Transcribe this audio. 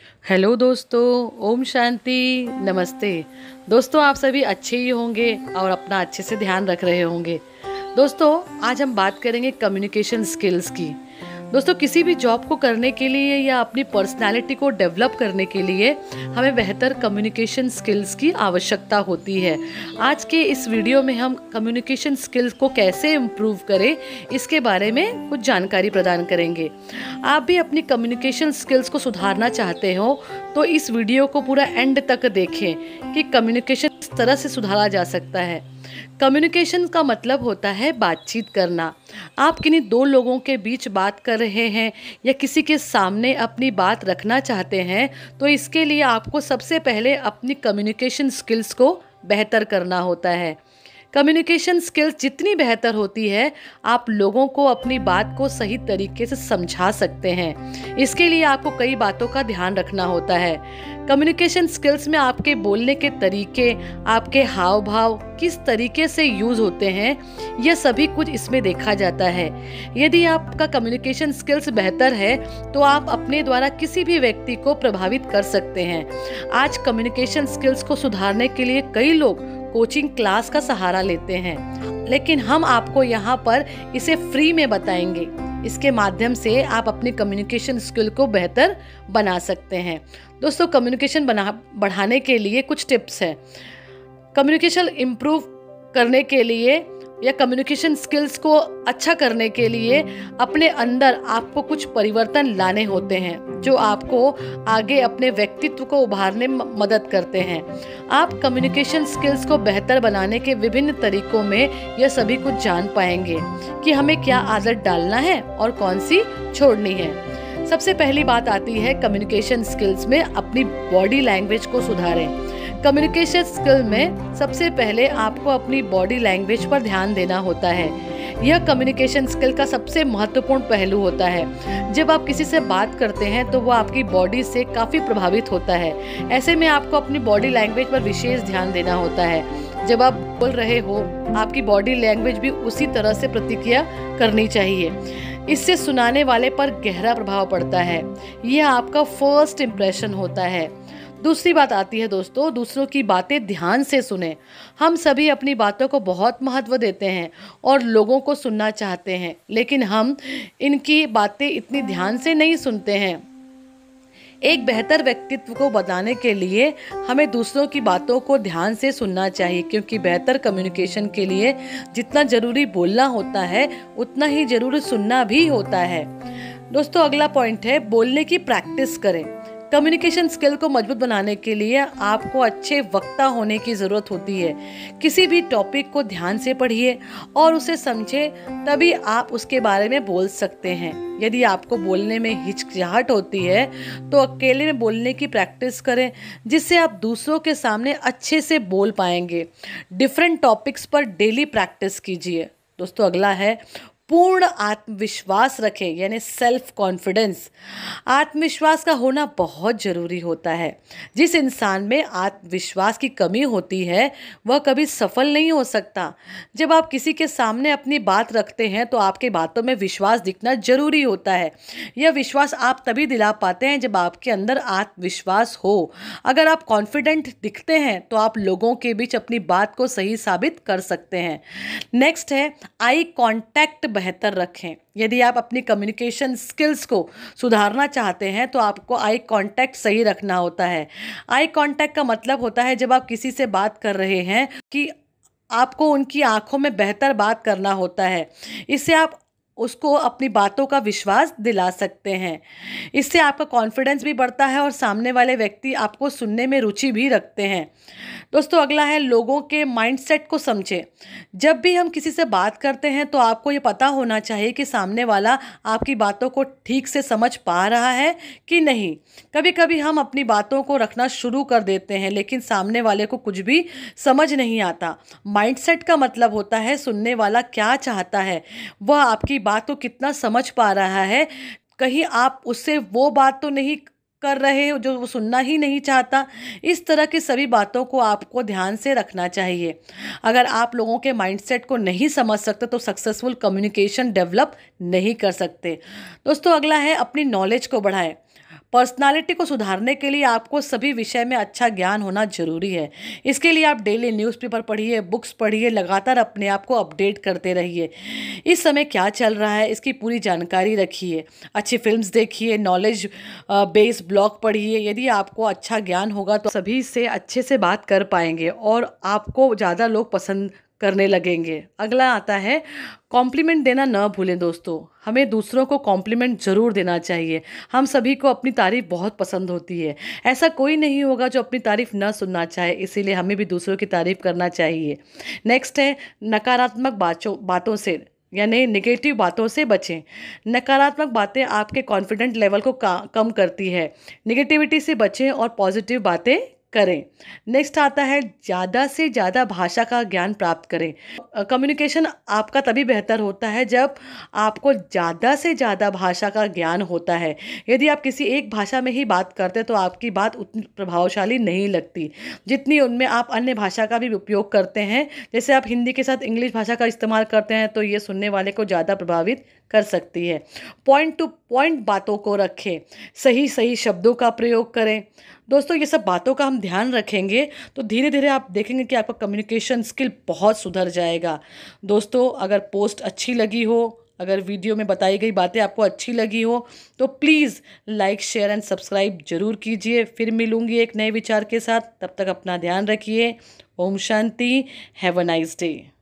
Hello दोस्तों, ओम शांति, नमस्ते। दोस्तों, आप सभी अच्छे ही होंगे और अपना अच्छे से ध्यान रख रहे होंगे। दोस्तों, आज हम बात करेंगे कम्युनिकेशन स्किल्स की। दोस्तों, किसी भी जॉब को करने के लिए या अपनी पर्सनालिटी को डेवलप करने के लिए हमें बेहतर कम्युनिकेशन स्किल्स की आवश्यकता होती है। आज के इस वीडियो में हम कम्युनिकेशन स्किल्स को कैसे इम्प्रूव करें, इसके बारे में कुछ जानकारी प्रदान करेंगे। आप भी अपनी कम्युनिकेशन स्किल्स को सुधारना चाहते हो तो इस वीडियो को पूरा एंड तक देखें कि कम्युनिकेशन किस तरह से सुधारा जा सकता है। कम्युनिकेशन का मतलब होता है बातचीत करना। आप किन्हीं दो लोगों के बीच बात कर रहे हैं या किसी के सामने अपनी बात रखना चाहते हैं तो इसके लिए आपको सबसे पहले अपनी कम्युनिकेशन स्किल्स को बेहतर करना होता है। कम्युनिकेशन स्किल्स जितनी बेहतर होती है, आप लोगों को अपनी बात को सही तरीके से समझा सकते हैं। इसके लिए आपको कई बातों का ध्यान रखना होता है। कम्युनिकेशन स्किल्स में आपके बोलने के तरीके, आपके हाव भाव किस तरीके से यूज़ होते हैं, यह सभी कुछ इसमें देखा जाता है। यदि आपका कम्युनिकेशन स्किल्स बेहतर है तो आप अपने द्वारा किसी भी व्यक्ति को प्रभावित कर सकते हैं। आज कम्युनिकेशन स्किल्स को सुधारने के लिए कई लोग कोचिंग क्लास का सहारा लेते हैं, लेकिन हम आपको यहाँ पर इसे फ्री में बताएंगे। इसके माध्यम से आप अपनी कम्युनिकेशन स्किल को बेहतर बना सकते हैं। दोस्तों, कम्युनिकेशन बढ़ाने के लिए कुछ टिप्स हैं। कम्युनिकेशन इम्प्रूव करने के लिए या कम्युनिकेशन स्किल्स को अच्छा करने के लिए अपने अंदर आपको कुछ परिवर्तन लाने होते हैं जो आपको आगे अपने व्यक्तित्व को उभारने में मदद करते हैं। आप कम्युनिकेशन स्किल्स को बेहतर बनाने के विभिन्न तरीकों में यह सभी कुछ जान पाएंगे कि हमें क्या आदत डालना है और कौन सी छोड़नी है। सबसे पहली बात आती है कम्युनिकेशन स्किल्स में अपनी बॉडी लैंग्वेज को सुधारें। कम्युनिकेशन स्किल में सबसे पहले आपको अपनी बॉडी लैंग्वेज पर ध्यान देना होता है। यह कम्युनिकेशन स्किल का सबसे महत्वपूर्ण पहलू होता है। जब आप किसी से बात करते हैं तो वो आपकी बॉडी से काफ़ी प्रभावित होता है। ऐसे में आपको अपनी बॉडी लैंग्वेज पर विशेष ध्यान देना होता है। जब आप बोल रहे हो, आपकी बॉडी लैंग्वेज भी उसी तरह से प्रतिक्रिया करनी चाहिए। इससे सुनाने वाले पर गहरा प्रभाव पड़ता है। यह आपका फर्स्ट इम्प्रेशन होता है। दूसरी बात आती है दोस्तों, दूसरों की बातें ध्यान से सुने। हम सभी अपनी बातों को बहुत महत्व देते हैं और लोगों को सुनना चाहते हैं, लेकिन हम इनकी बातें इतनी ध्यान से नहीं सुनते हैं। एक बेहतर व्यक्तित्व को बनाने के लिए हमें दूसरों की बातों को ध्यान से सुनना चाहिए, क्योंकि बेहतर कम्युनिकेशन के लिए जितना जरूरी बोलना होता है उतना ही जरूरी सुनना भी होता है। दोस्तों, अगला पॉइंट है बोलने की प्रैक्टिस करें। कम्युनिकेशन स्किल को मजबूत बनाने के लिए आपको अच्छे वक्ता होने की ज़रूरत होती है। किसी भी टॉपिक को ध्यान से पढ़िए और उसे समझें, तभी आप उसके बारे में बोल सकते हैं। यदि आपको बोलने में हिचकिचाहट होती है तो अकेले में बोलने की प्रैक्टिस करें, जिससे आप दूसरों के सामने अच्छे से बोल पाएंगे। डिफरेंट टॉपिक्स पर डेली प्रैक्टिस कीजिए। दोस्तों, अगला है पूर्ण आत्मविश्वास रखें, यानी सेल्फ कॉन्फिडेंस। आत्मविश्वास का होना बहुत ज़रूरी होता है। जिस इंसान में आत्मविश्वास की कमी होती है वह कभी सफल नहीं हो सकता। जब आप किसी के सामने अपनी बात रखते हैं तो आपके बातों में विश्वास दिखना जरूरी होता है। यह विश्वास आप तभी दिला पाते हैं जब आपके अंदर आत्मविश्वास हो। अगर आप कॉन्फिडेंट दिखते हैं तो आप लोगों के बीच अपनी बात को सही साबित कर सकते हैं। नेक्स्ट है आई कॉन्टैक्ट बेहतर रखें। यदि आप अपनी कम्युनिकेशन स्किल्स को सुधारना चाहते हैं तो आपको आई कांटेक्ट सही रखना होता है। आई कांटेक्ट का मतलब होता है जब आप किसी से बात कर रहे हैं कि आपको उनकी आंखों में बेहतर बात करना होता है। इससे आप उसको अपनी बातों का विश्वास दिला सकते हैं। इससे आपका कॉन्फिडेंस भी बढ़ता है और सामने वाले व्यक्ति आपको सुनने में रुचि भी रखते हैं। दोस्तों, अगला है लोगों के माइंडसेट को समझें। जब भी हम किसी से बात करते हैं तो आपको ये पता होना चाहिए कि सामने वाला आपकी बातों को ठीक से समझ पा रहा है कि नहीं। कभी कभी हम अपनी बातों को रखना शुरू कर देते हैं, लेकिन सामने वाले को कुछ भी समझ नहीं आता। माइंडसेट का मतलब होता है सुनने वाला क्या चाहता है, वह आपकी बात को कितना समझ पा रहा है। कहीं आप उससे वो बात तो नहीं कर रहे हो जो वो सुनना ही नहीं चाहता। इस तरह की सभी बातों को आपको ध्यान से रखना चाहिए। अगर आप लोगों के माइंडसेट को नहीं समझ सकते तो सक्सेसफुल कम्युनिकेशन डेवलप नहीं कर सकते। दोस्तों, अगला है अपनी नॉलेज को बढ़ाएं। पर्सनालिटी को सुधारने के लिए आपको सभी विषय में अच्छा ज्ञान होना जरूरी है। इसके लिए आप डेली न्यूज़पेपर पढ़िए, बुक्स पढ़िए, लगातार अपने आप को अपडेट करते रहिए। इस समय क्या चल रहा है इसकी पूरी जानकारी रखिए, अच्छी फिल्म्स देखिए, नॉलेज बेस ब्लॉग पढ़िए। यदि आपको अच्छा ज्ञान होगा तो सभी से अच्छे से बात कर पाएंगे और आपको ज़्यादा लोग पसंद करने लगेंगे। अगला आता है कॉम्प्लीमेंट देना न भूलें दोस्तों। हमें दूसरों को कॉम्प्लीमेंट ज़रूर देना चाहिए। हम सभी को अपनी तारीफ़ बहुत पसंद होती है। ऐसा कोई नहीं होगा जो अपनी तारीफ़ न सुनना चाहे, इसीलिए हमें भी दूसरों की तारीफ़ करना चाहिए। नेक्स्ट है नकारात्मक बातों से यानी नेगेटिव बातों से बचें। नकारात्मक बातें आपके कॉन्फिडेंट लेवल को कम करती है। नेगेटिविटी से बचें और पॉजिटिव बातें करें। नेक्स्ट आता है ज़्यादा से ज़्यादा भाषा का ज्ञान प्राप्त करें। कम्युनिकेशन आपका तभी बेहतर होता है जब आपको ज़्यादा से ज़्यादा भाषा का ज्ञान होता है। यदि आप किसी एक भाषा में ही बात करते हैं तो आपकी बात उतनी प्रभावशाली नहीं लगती जितनी उनमें आप अन्य भाषा का भी उपयोग करते हैं। जैसे आप हिंदी के साथ इंग्लिश भाषा का इस्तेमाल करते हैं तो ये सुनने वाले को ज़्यादा प्रभावित कर सकती है। पॉइंट टू पॉइंट बातों को रखें, सही सही शब्दों का प्रयोग करें। दोस्तों ये सब बातों का हम ध्यान रखेंगे तो धीरे धीरे आप देखेंगे कि आपका कम्युनिकेशन स्किल बहुत सुधर जाएगा। दोस्तों अगर पोस्ट अच्छी लगी हो, अगर वीडियो में बताई गई बातें आपको अच्छी लगी हो तो please like share and subscribe जरूर कीजिए। फिर मिलूंगी एक नए विचार के साथ, तब तक अपना ध्यान रखिए। ओम शांति। Have a nice day.